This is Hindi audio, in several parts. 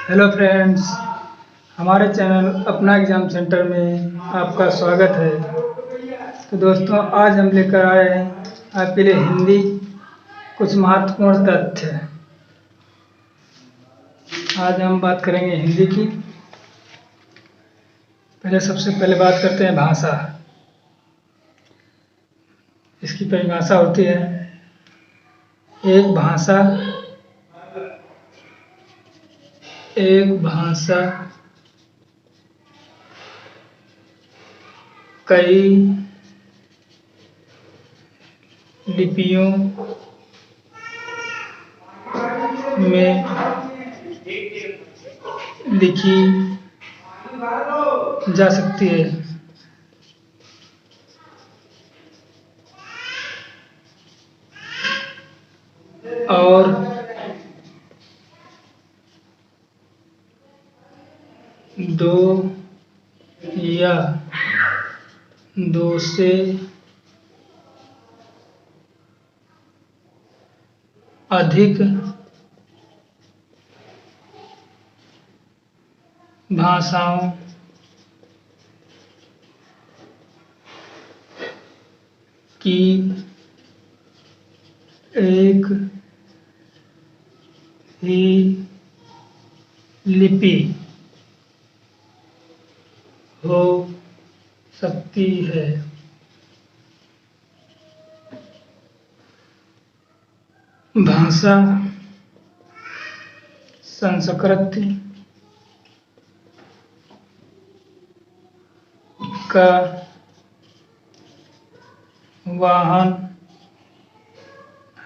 हेलो फ्रेंड्स, हमारे चैनल अपना एग्ज़ाम सेंटर में आपका स्वागत है। तो दोस्तों, आज हम लेकर आए हैं आपके लिए हिंदी कुछ महत्वपूर्ण तथ्य। आज हम बात करेंगे हिंदी की। सबसे पहले बात करते हैं भाषा। इसकी परिभाषा होती है एक भाषा कई लिपियों में लिखी जा सकती है। और दो या दो से अधिक भाषाओं की एक ही लिपि हो सकती है। भाषा संस्कृति का वाहन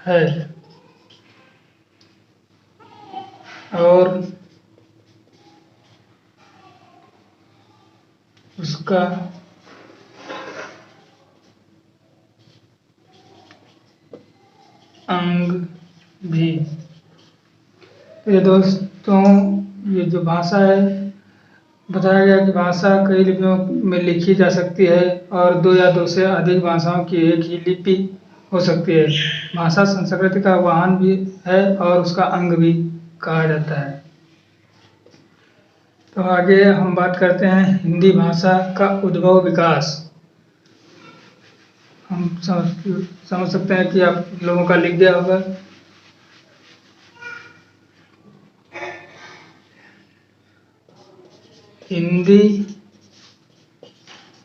है और उसका अंग भी। ये दोस्तों, ये जो भाषा है, बताया गया कि भाषा कई लिपियों में लिखी जा सकती है और दो या दो से अधिक भाषाओं की एक ही लिपि हो सकती है। भाषा संस्कृति का वाहन भी है और उसका अंग भी कहा जाता है। तो आगे हम बात करते हैं हिंदी भाषा का उद्भव विकास। हम समझ सकते हैं कि आप लोगों का लिख दिया होगा। हिंदी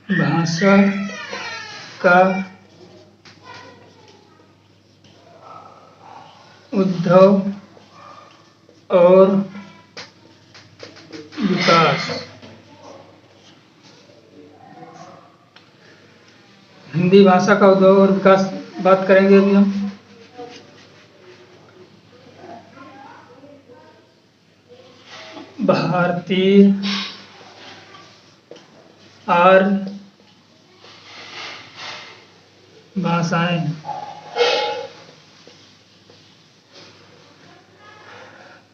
भाषा का उद्भव और विकास। हिंदी भाषा का उद्भव और विकास बात करेंगे अभी हम। भारतीय आर्य भाषाएं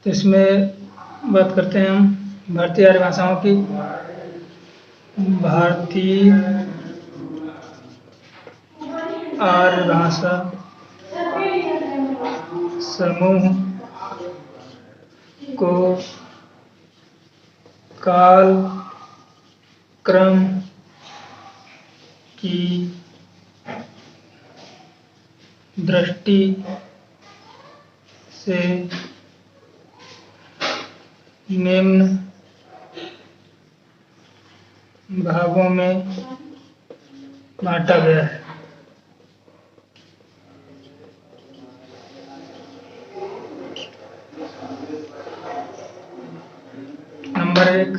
तो इसमें बात करते हैं हम भारतीय आर्य भाषाओं की। भारतीय आर्य भाषा समूह को काल क्रम की दृष्टि से निम्न भागों में बांटा गया है। नंबर 1,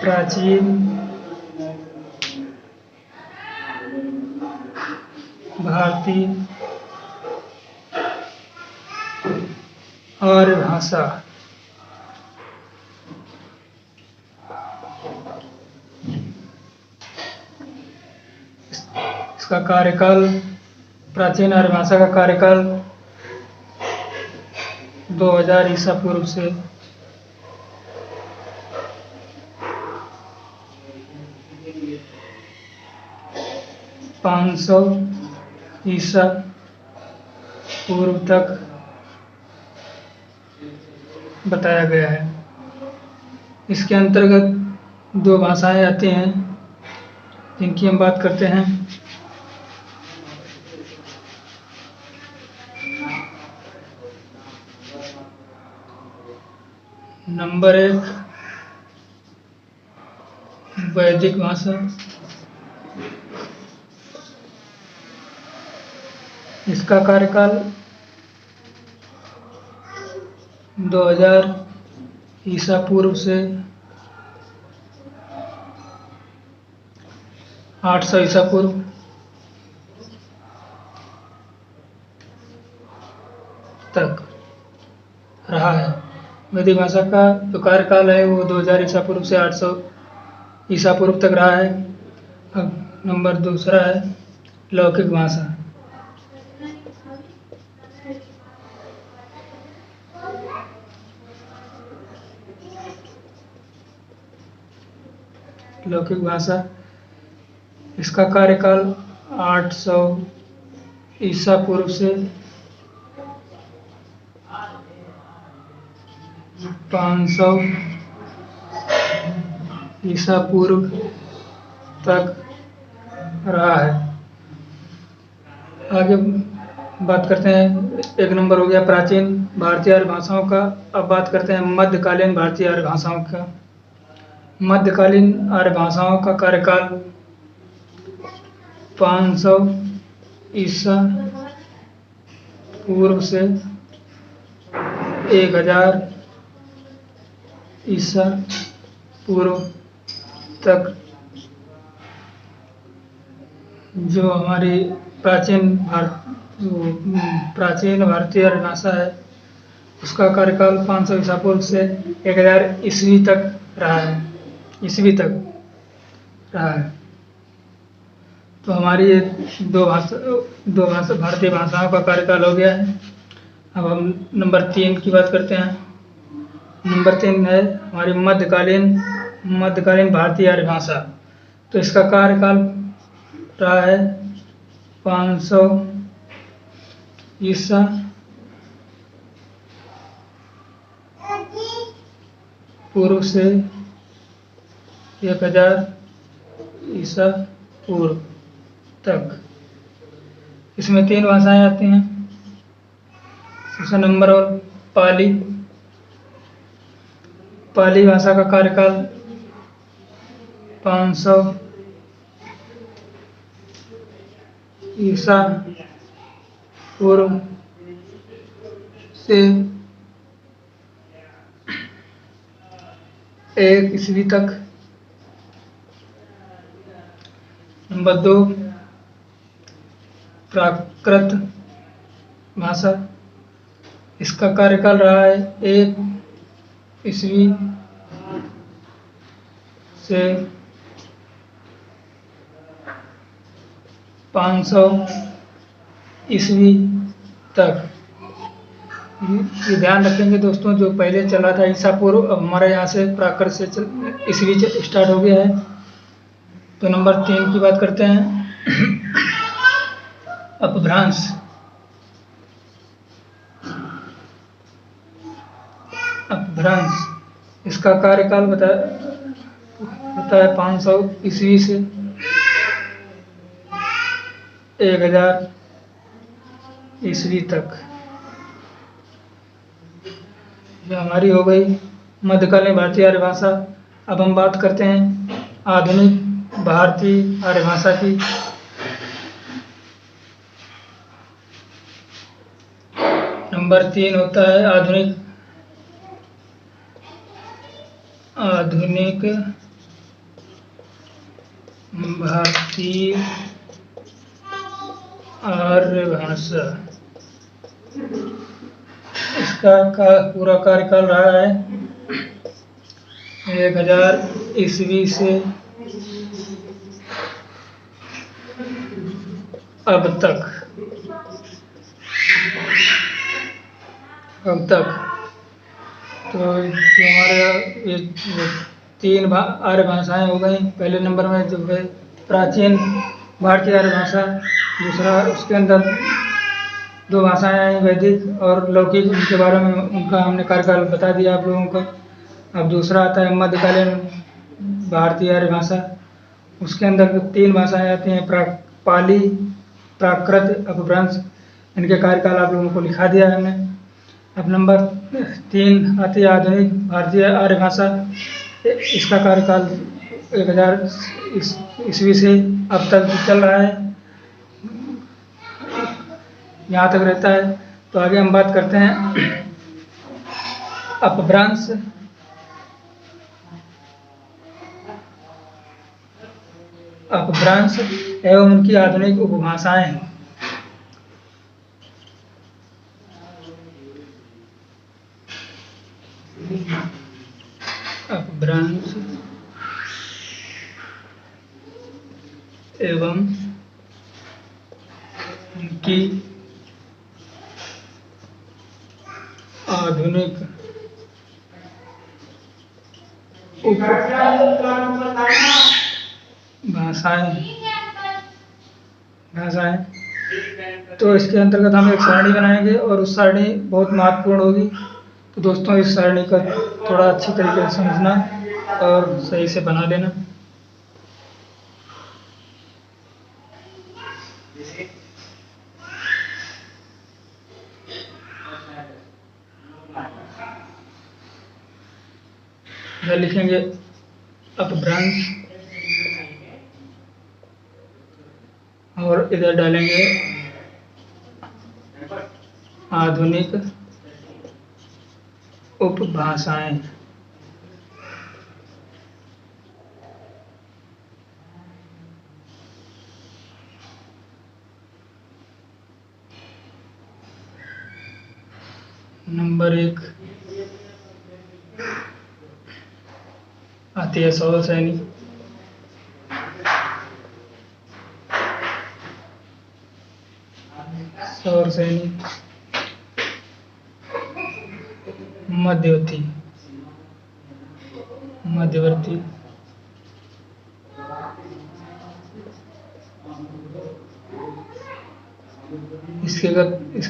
प्राचीन भारतीय आर्य भाषा। इसका कार्यकाल, प्राचीन आर्य भाषा का कार्यकाल 2000 ईसा पूर्व से 500 ईसा पूर्व तक बताया गया है। इसके अंतर्गत दो भाषाएं आती हैं जिनकी हम बात करते हैं। नंबर 1 वैदिक भाषा। इसका कार्यकाल 2000 ईसा पूर्व से 800 ईसा पूर्व तक रहा है। वैदिक भाषा का जो कार्यकाल है वो 2000 ईसा पूर्व से 800 ईसा पूर्व तक रहा है। अब नंबर दूसरा है लौकिक भाषा। लौकिक भाषा, इसका कार्यकाल 800 ईसा पूर्व से 500 ईसा पूर्व तक रहा है। आगे बात करते हैं, एक नंबर हो गया प्राचीन भारतीय आर्य भाषाओं का। अब बात करते हैं मध्यकालीन भारतीय आर्य भाषाओं का। मध्यकालीन आर्य भाषाओं का कार्यकाल 500 ईसा पूर्व से 1000 ईसा पूर्व तक। जो हमारी प्राचीन भारतीय आर्य भाषा है उसका कार्यकाल 500 ईसा पूर्व से 1000 ईस्वी तक रहा है। तो हमारी ये दो भाषा भारतीय भाषाओं का कार्यकाल हो गया है। अब हम नंबर 3 की बात करते हैं। नंबर 3 है हमारी मध्यकालीन भारतीय आर्य भाषा। तो इसका कार्यकाल रहा है 500 ईसा पूर्व से 1000 ईसा पूर्व तक। इसमें 3 भाषाएं आती हैं। दूसरा नंबर और पाली भाषा का कार्यकाल 500 ईसा पूर्व से 1 ईस्वी तक। नंबर 2 प्राकृत भाषा। इसका कार्यकाल रहा है 1 ईस्वी से 500 ईस्वी तक। ये ध्यान रखेंगे दोस्तों, जो पहले चला था ईसा पूर्व, अब हमारे यहाँ से प्राकृत से ईस्वी स्टार्ट हो गया है। तो नंबर 3 की बात करते हैं अपभ्रंश। इसका कार्यकाल होता है 500 ईस्वी से 1000 ईस्वी तक। जो हमारी हो गई मध्यकालीन भारतीय आर्य भाषा। अब हम बात करते हैं आधुनिक भारतीय आर्य भाषा की। नंबर 3 होता है आधुनिक भारतीय आर्य भाषा। इसका पूरा कार्यकाल रहा है 1000 ईस्वी से अब तक। तो जो हमारे ये 3 आर्य भाषाएं हो गई। पहले नंबर में जो है प्राचीन भारतीय आर्य भाषा, दूसरा उसके अंदर दो भाषाएं आई वैदिक और लौकिक, उनके बारे में उनका हमने कार्यकाल बता दिया आप लोगों का। अब दूसरा आता है मध्यकालीन भारतीय आर्य भाषा। उसके अंदर 3 भाषाएं आती हैं, पाली, प्राकृत, अपभ्रंश। इनके कार्यकाल आप लोगों को लिखा दिया है हमने। अब नंबर 3 आती है आधुनिक भारतीय आर्य भाषा। इसका कार्यकाल 1000 ईस्वी से अब तक चल रहा है, यहाँ तक रहता है। तो आगे हम बात करते हैं अपभ्रंश। अपभ्रंश एवं उनकी आधुनिक उपभाषाएं। अपभ्रंश एवं उनकी आधुनिक भाषाएं। तो इसके अंतर्गत हम एक सारणी बनाएंगे और उस सारणी बहुत महत्वपूर्ण होगी। तो दोस्तों इस सारणी का थोड़ा अच्छी तरीके से समझना और सही से बना लेना। इधर लिखेंगे अपभ्रंश और इधर डालेंगे आधुनिक उपभाषाएं। नंबर 1 आती है सौर सैनी। सौर सैनी मध्यवर्ती इसके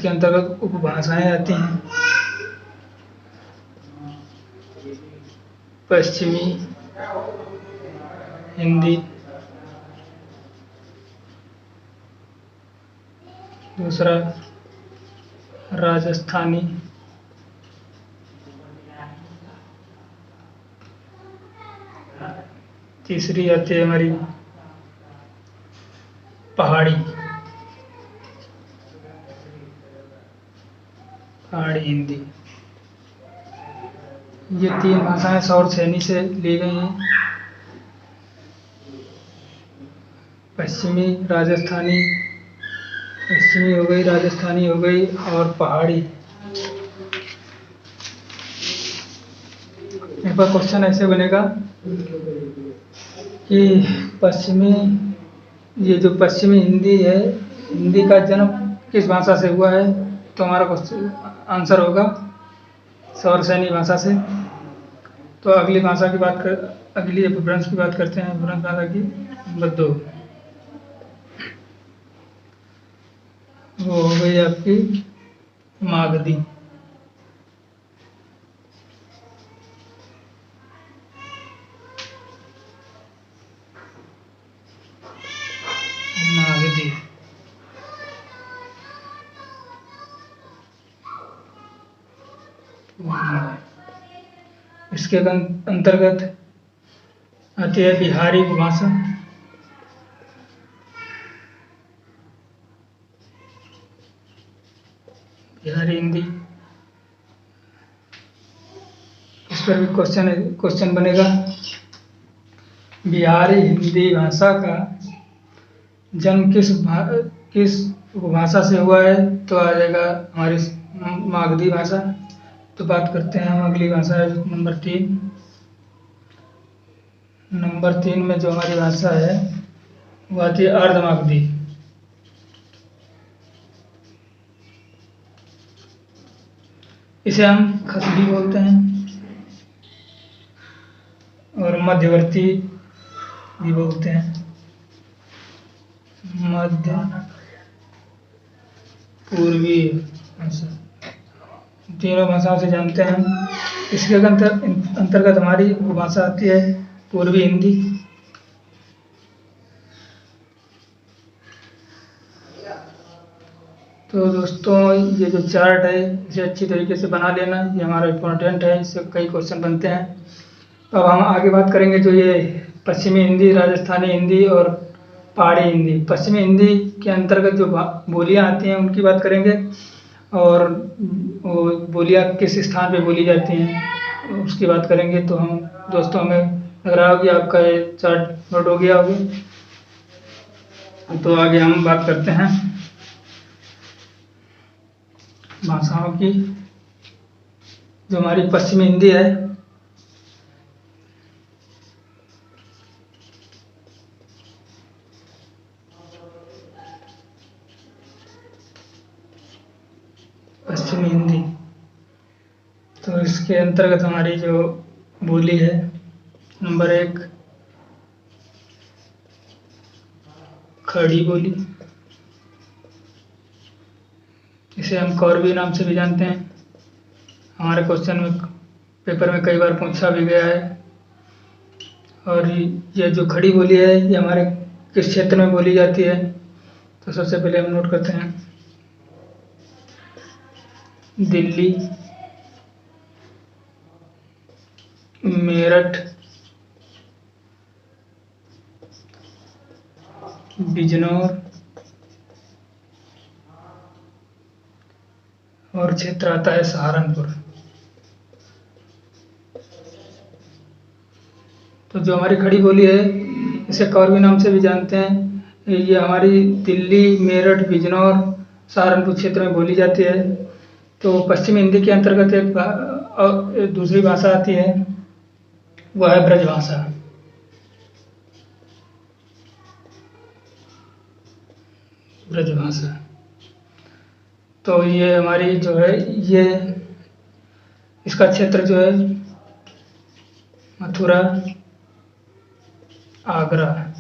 अंतर्गत उपभाषाएं आती हैं। पश्चिमी हिंदी, दूसरा राजस्थानी, तीसरी आती है हमारी पहाड़ी हिंदी। ये 3 भाषाएं सौर सैनी से ली गई हैं। पश्चिमी हो गई, राजस्थानी हो गई और पहाड़ी। एक बार क्वेश्चन ऐसे बनेगा कि ये जो पश्चिमी हिंदी है, हिंदी का जन्म किस भाषा से हुआ है? तो हमारा क्वेश्चन आंसर होगा सौर सैनी भाषा से। तो अगली अपभ्रंश की बात करते हैं। अपभ्रंश भाषा की नंबर 2 वो हो गई आपकी मागधी। इसके अंतर्गत आती है बिहारी उपभाषा। बिहारी हिंदी, इस पर भी क्वेश्चन बनेगा। बिहारी हिंदी भाषा का जन्म किस उपभाषा से हुआ है? तो आ जाएगा हमारी मागधी भाषा। तो बात करते हैं हम अगली भाषा है नंबर 3। नंबर 3 में जो हमारी भाषा है वो आती है अर्धमागधी। इसे हम खसबी बोलते हैं और मध्यवर्ती भी बोलते हैं। पूर्वी भाषा, तीनों भाषाओं से जानते हैं हम। इसके अंतर्गत हमारी भाषा आती है पूर्वी हिंदी। तो दोस्तों ये जो चार्ट है इसे अच्छी तरीके से बना लेना, ये हमारा इम्पोर्टेंट है, इससे कई क्वेश्चन बनते हैं। अब हम आगे बात करेंगे जो ये पश्चिमी हिंदी, राजस्थानी हिंदी और पहाड़ी हिंदी। पश्चिमी हिंदी के अंतर्गत जो बोलियां आती हैं उनकी बात करेंगे, और वो बोलियां किस स्थान पे बोली जाती हैं उसकी बात करेंगे। तो हम दोस्तों, हमें लग रहा होगा कि आपका ये चार्ट नोट हो गया होगा। तो आगे हम बात करते हैं भाषाओं की। जो हमारी पश्चिमी हिंदी है, पश्चिमी हिंदी, तो इसके अंतर्गत हमारी जो बोली है, नंबर 1 खड़ी बोली। इसे हम कौरवी नाम से भी जानते हैं। हमारे क्वेश्चन में, पेपर में कई बार पूछा भी गया है। और ये जो खड़ी बोली है ये हमारे किस क्षेत्र में बोली जाती है, तो सबसे पहले हम नोट करते हैं दिल्ली, मेरठ, बिजनौर और क्षेत्र आता है सहारनपुर। तो जो हमारी खड़ी बोली है इसे कौरवी नाम से भी जानते हैं। ये हमारी दिल्ली, मेरठ, बिजनौर, सहारनपुर क्षेत्र में बोली जाती है। तो पश्चिमी हिंदी के अंतर्गत एक दूसरी भाषा आती है, वह है ब्रजभाषा। ब्रजभाषा, तो ये हमारी जो है, ये इसका क्षेत्र जो है मथुरा, आगरा,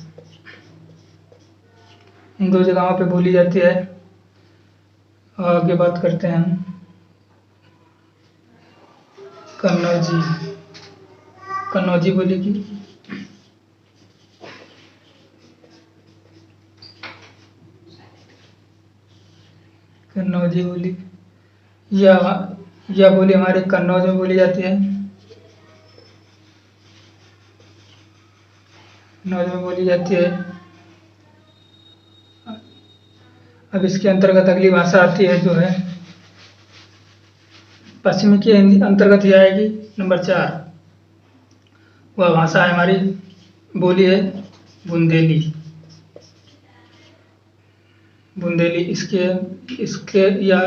इन 2 जगहों पे बोली जाती है। आगे बात करते हैं हम कन्नौजी बोली की। कन्नौजी बोली, यह बोली हमारे कन्नौज में बोली जाती है। कन्नौज में बोली जाती है। अब इसके अंतर्गत अगली भाषा आती है जो है पश्चिमी के अंतर्गत ही आएगी, नंबर 4। वह भाषा है हमारी, बोली है बुंदेली। बुंदेली इसके या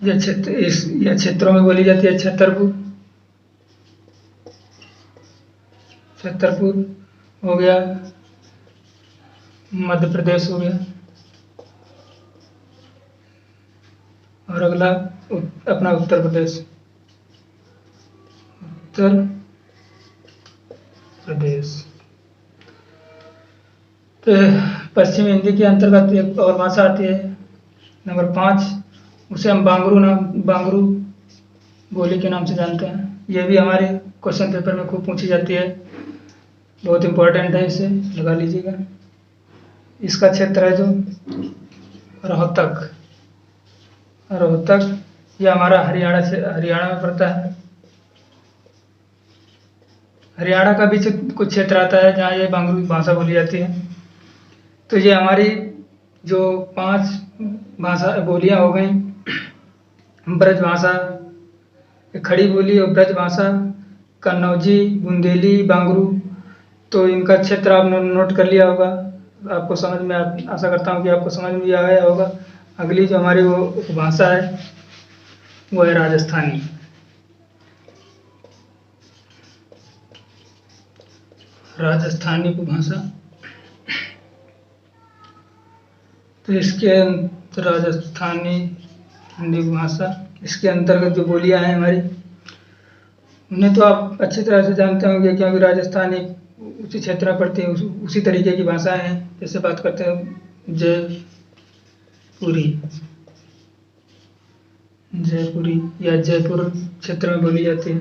क्षेत्रों में बोली जाती है। छतरपुर हो गया, मध्य प्रदेश हो गया, और अगला अपना उत्तर प्रदेश। तो पश्चिमी हिंदी के अंतर्गत एक और भाषा आती है, नंबर 5। उसे हम बांगरू बोली के नाम से जानते हैं। यह भी हमारे क्वेश्चन पेपर में खूब पूछी जाती है, बहुत इम्पोर्टेंट है, इसे लगा लीजिएगा। इसका क्षेत्र है जो रोहतक, यह हमारा हरियाणा में पड़ता है। हरियाणा का भी कुछ क्षेत्र आता है जहाँ ये बांगरू भाषा बोली जाती है। तो ये हमारी जो 5 भाषा बोलियाँ हो गई, ब्रज भाषा, खड़ी बोली और ब्रज भाषा, कन्नौजी, बुंदेली, बांगरू। तो इनका क्षेत्र आपने नोट कर लिया होगा, आपको समझ में, आशा करता हूँ कि आपको समझ में आया होगा। अगली जो हमारी वो उपभाषा है वो है राजस्थानी। राजस्थानी उपभाषा, तो इसके राजस्थानी हिंदी भाषा, इसके अंतर्गत जो बोलियां हैं हमारी, उन्हें तो आप अच्छी तरह से जानते होंगे, क्योंकि राजस्थानी उसी क्षेत्र में पड़ती है, उसी तरीके की भाषाएं हैं। जैसे बात करते हैं जयपुरी, जयपुरी या जयपुर क्षेत्र में बोली जाती है।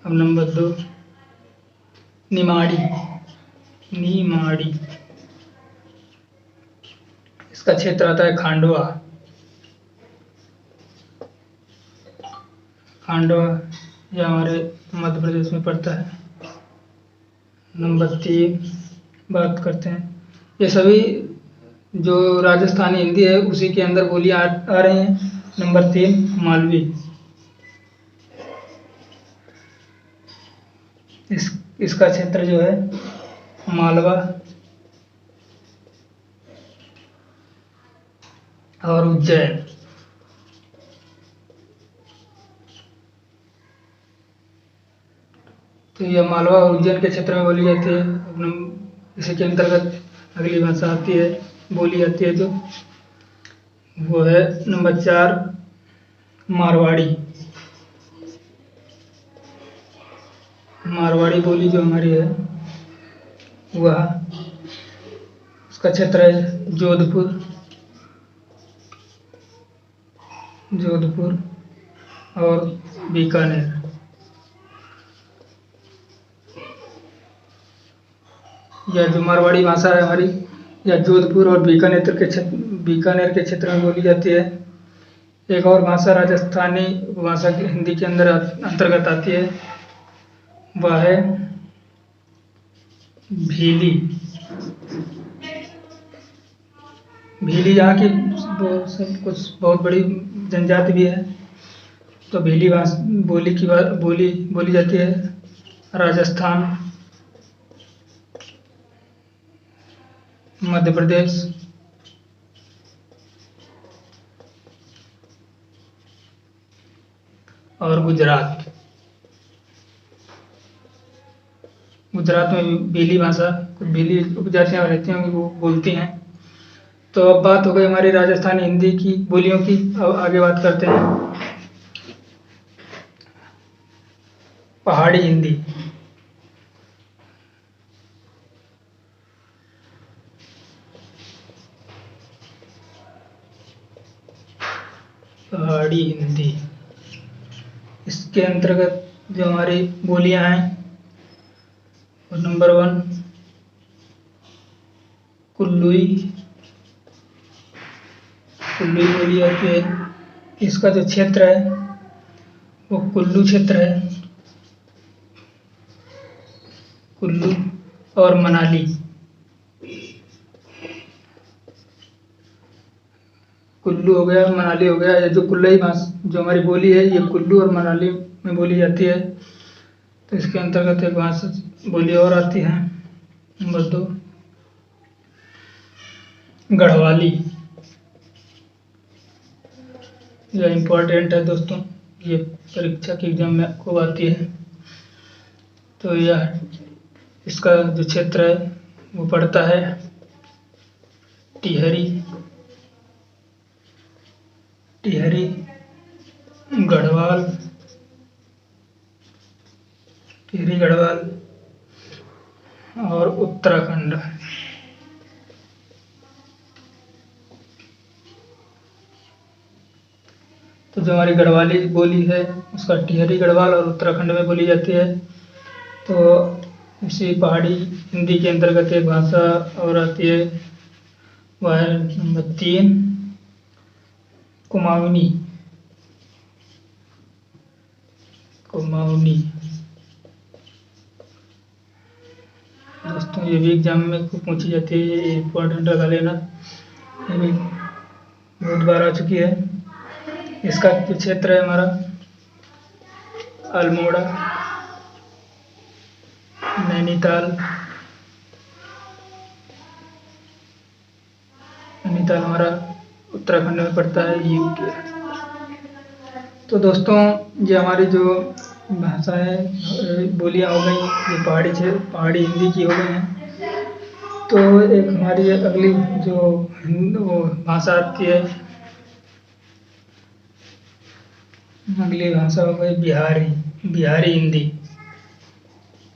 अब नंबर 2, निमाड़ी। निमाड़ी, इसका क्षेत्र आता है खांडवा। खांडवा यह हमारे मध्य प्रदेश में पड़ता है। नंबर 3 बात करते हैं, ये सभी जो राजस्थानी हिंदी है उसी के अंदर बोलियां आ रही हैं। नंबर 3 मालवी। इसका क्षेत्र जो है मालवा और उज्जैन। तो यह मालवा और उज्जैन के क्षेत्र में बोली जाती है। इसी के अंतर्गत अगली भाषा आती है, बोली जाती है, जो वो है नंबर 4 मारवाड़ी। मारवाड़ी बोली जो हमारी है वह, उसका क्षेत्र है जोधपुर। जोधपुर और बीकानेर। यह जो मारवाड़ी भाषा है हमारी, यह जोधपुर और बीकानेर के क्षेत्र में बोली जाती है। एक और भाषा राजस्थानी भाषा की हिंदी के अंतर्गत आती है, वह है भीली। भीली यहाँ की कुछ बहुत बड़ी जनजाति भी है। तो भीली बोली जाती है राजस्थान, मध्य प्रदेश, और गुजरात। गुजरात में भीली भाषा, कुछ भीली उपजातियाँ रहती हैं, वो बोलती हैं। तो अब बात हो गई हमारी राजस्थानी हिंदी की बोलियों की। अब आगे बात करते हैं पहाड़ी हिंदी। पहाड़ी हिंदी, इसके अंतर्गत जो हमारी बोलियां हैं, नंबर 1 कुल्लुई। कुल्लुई बोली जाती है। इसका जो क्षेत्र है वो कुल्लू क्षेत्र है। कुल्लू और मनाली। कुल्लू हो गया, मनाली हो गया। ये जो कुल्लई भाषा जो हमारी बोली है, ये कुल्लू और मनाली में बोली जाती है। तो इसके अंतर्गत एक भाषा बोली और आती है, नंबर 2 गढ़वाली। यह इम्पोर्टेंट है दोस्तों, ये परीक्षा के एग्जाम में आपको आती है। तो यह इसका जो क्षेत्र है वो पड़ता है टिहरी। टिहरी, गढ़वाल, टिहरी गढ़वाल और उत्तराखंड। तो जो हमारी गढ़वाली बोली है उसका टिहरी गढ़वाल और उत्तराखंड में बोली जाती है। तो इसी पहाड़ी हिंदी के अंतर्गत एक भाषा और आती है, वह है नंबर 3 कुमाऊनी। कुमाऊनी दोस्तों, ये भी एग्जाम में खूब पूछी जाती है, ये इम्पोर्टेंट रखा लेना, ये भी बहुत बार आ चुकी है। इसका जो क्षेत्र है हमारा अल्मोड़ा, नैनीताल। नैनीताल हमारा उत्तराखंड में पड़ता है, यूके। तो दोस्तों, ये हमारी जो भाषा है बोलियां हो गई, ये पहाड़ी हिंदी की हो गई हैं। तो एक हमारी अगली जो वो भाषा आती है, अगली भाषा हो गई बिहारी हिंदी।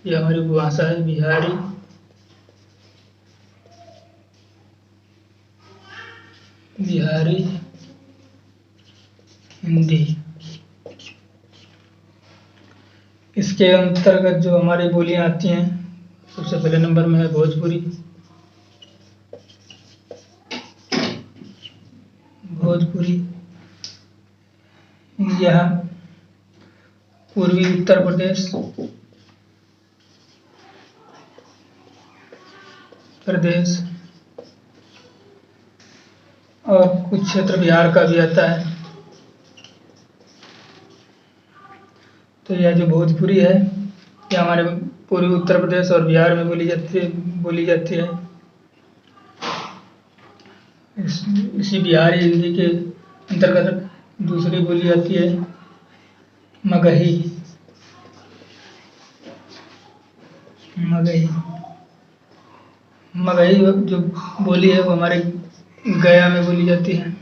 ये हमारी भाषा है बिहारी। हिंदी। इसके अंतर्गत जो हमारी बोलियां आती हैं, सबसे पहले नंबर में है भोजपुरी। भोजपुरी यह पूर्वी उत्तर प्रदेश और कुछ क्षेत्र बिहार का भी आता है। तो यह जो भोजपुरी है, यह हमारे पूर्वी उत्तर प्रदेश और बिहार में बोली जाती है। इसी बिहारी हिंदी के अंतर्गत दूसरी बोली जाती है मगही। मगही जो बोली है वो हमारे गया में बोली जाती है।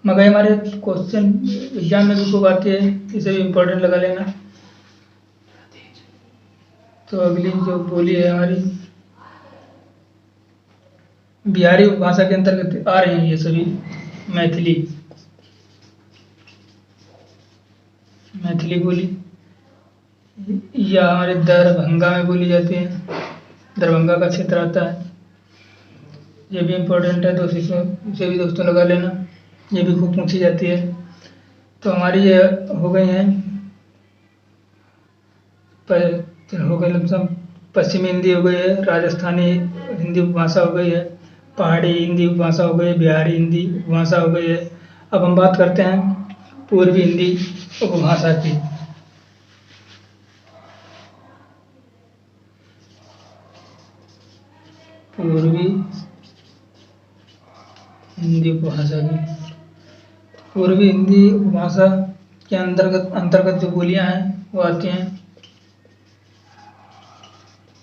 मगही हमारे क्वेश्चन एग्जाम में भी खूब आती है, इसे भी इम्पोर्टेंट लगा लेना। तो अगली जो बोली है हमारी बिहारी भाषा के अंतर्गत आ रहे हैं ये सभी। मैथिली बोली यह हमारे दरभंगा में बोली जाती है। दरभंगा का क्षेत्र आता है, ये भी इम्पोर्टेंट है, इसे भी दोस्तों लगा लेना, ये भी खूब पूछी जाती है। तो हमारी ये हो गई हैं लमसम पश्चिमी हिंदी हो गई है, राजस्थानी हिंदी उपभाषा हो गई है, पहाड़ी हिंदी उपभाषा हो गई है, बिहारी हिंदी उपभाषा हो गई है। अब हम बात करते हैं पूर्वी हिंदी उपभाषा की। पूर्वी हिंदी उपभाषा की पूर्वी हिंदी उपभाषा के अंतर्गत जो बोलियां हैं वो आती हैं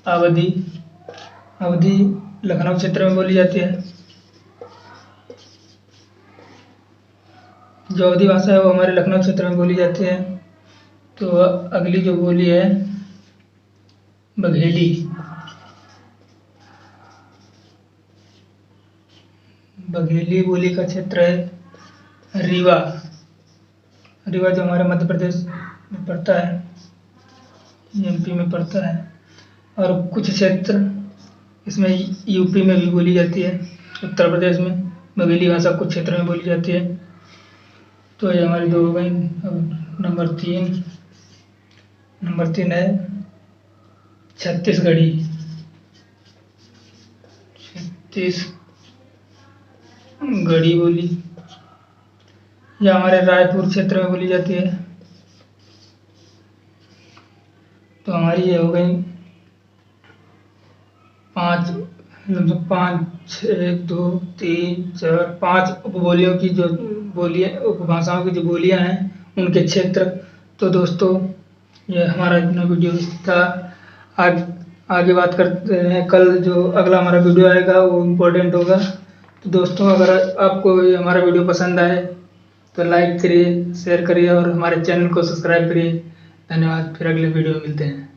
अवधी। अवधी लखनऊ क्षेत्र में बोली जाती है। जो अवधी भाषा है वो हमारे लखनऊ क्षेत्र में बोली जाती है। तो अगली जो बोली है बघेली। बघेली बोली का क्षेत्र है रीवा। रीवा जो हमारे मध्य प्रदेश में पड़ता है, एमपी में पड़ता है। और कुछ क्षेत्र इसमें यूपी में भी बोली जाती है। उत्तर प्रदेश में बघेली भाषा कुछ क्षेत्र में बोली जाती है। तो ये हमारी दो हो गई। अब नंबर तीन है छत्तीसगढ़ी। छत्तीसगढ़ी बोली यह हमारे रायपुर क्षेत्र में बोली जाती है। तो हमारी ये हो गई 5 6 2 3 4 5 उपबोलियों की जो उपभाषाओं की जो बोलियां हैं उनके क्षेत्र। तो दोस्तों ये हमारा इतना वीडियो था। आगे बात करते हैं। कल जो अगला हमारा वीडियो आएगा वो इम्पोर्टेंट होगा। तो दोस्तों अगर आपको ये हमारा वीडियो पसंद आए तो लाइक करिए, शेयर करिए और हमारे चैनल को सब्सक्राइब करिए। धन्यवाद। फिर अगले वीडियो में मिलते हैं।